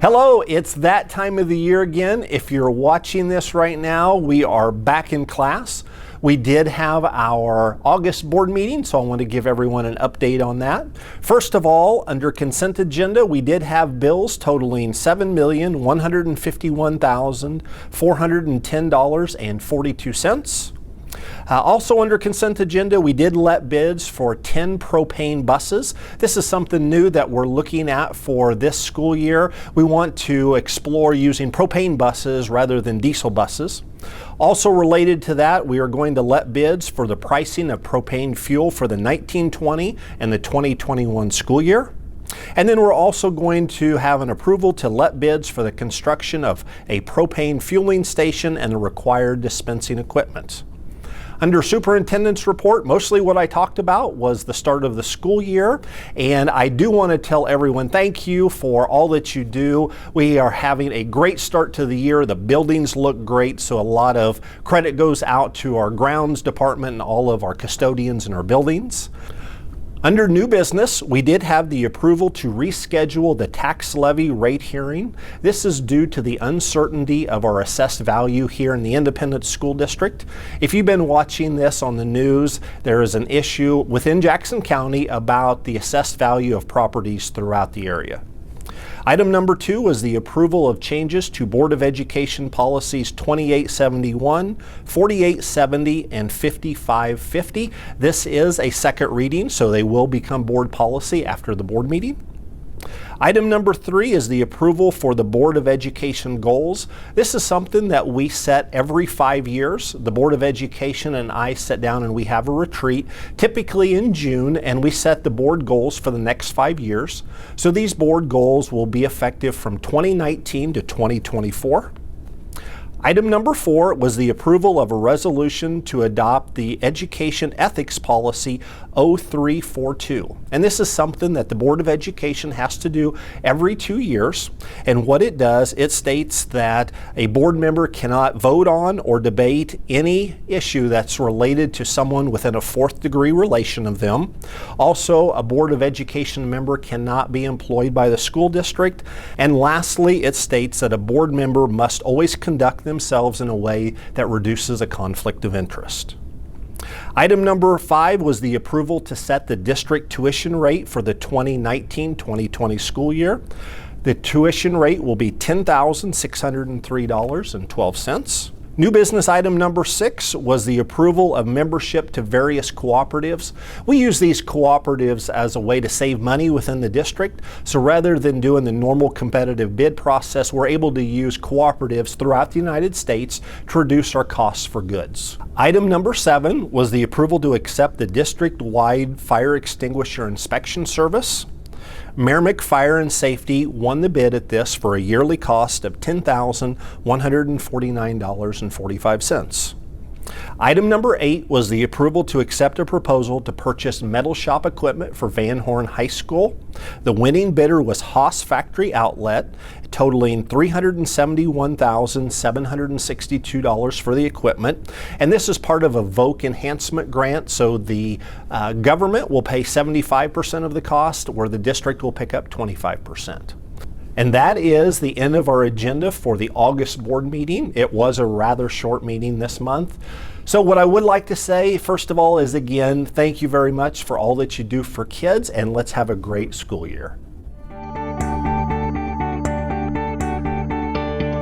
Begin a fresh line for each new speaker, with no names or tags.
Hello, it's that time of the year again. If you're watching this right now, we are back in class. We did have our August board meeting, so I want to give everyone an update on that. First of all, under consent agenda, we did have bills totaling $7,151,410.42. Also under consent agenda, we did let bids for 10 propane buses. This is something new that we're looking at for this school year. We want to explore using propane buses rather than diesel buses. Also related to that, we are going to let bids for the pricing of propane fuel for the 1920 and the 2021 school year. And then we're also going to have an approval to let bids for the construction of a propane fueling station and the required dispensing equipment. Under Superintendent's report, mostly what I talked about was the start of the school year, and I do want to tell everyone thank you for all that you do. We are having a great start to the year. The buildings look great, so a lot of credit goes out to our grounds department and all of our custodians in our buildings. Under new business, we did have the approval to reschedule the tax levy rate hearing. This is due to the uncertainty of our assessed value here in the Independent School District. If you've been watching this on the news, there is an issue within Jackson County about the assessed value of properties throughout the area. Item number 2 was the approval of changes to Board of Education policies 2871, 4870, and 5550. This is a second reading, so they will become board policy after the board meeting. Item number 3 is the approval for the Board of Education goals. This is something that we set every 5 years. The Board of Education and I sit down and we have a retreat, typically in June, and we set the board goals for the next 5 years. So these board goals will be effective from 2019 to 2024. Item number 4 was the approval of a resolution to adopt the Education Ethics Policy 0342. And this is something that the Board of Education has to do every 2 years. And what it does, it states that a board member cannot vote on or debate any issue that's related to someone within a fourth-degree relation of them. Also, a Board of Education member cannot be employed by the school district. And lastly, it states that a board member must always conduct themselves in a way that reduces a conflict of interest. Item number 5 was the approval to set the district tuition rate for the 2019-2020 school year. The tuition rate will be $10,603.12. New business item number 6 was the approval of membership to various cooperatives. We use these cooperatives as a way to save money within the district. So rather than doing the normal competitive bid process, we're able to use cooperatives throughout the United States to reduce our costs for goods. Item number 7 was the approval to accept the district-wide fire extinguisher inspection service. Merrimack Fire and Safety won the bid at this for a yearly cost of $10,149.45. Item number 8 was the approval to accept a proposal to purchase metal shop equipment for Van Horn High School. The winning bidder was Haas Factory Outlet, totaling $371,762 for the equipment. And this is part of a VOC enhancement grant, so the government will pay 75% of the cost, where the district will pick up 25%. And that is the end of our agenda for the August board meeting. It was a rather short meeting this month. So what I would like to say, first of all, is again, thank you very much for all that you do for kids, and let's have a great school year.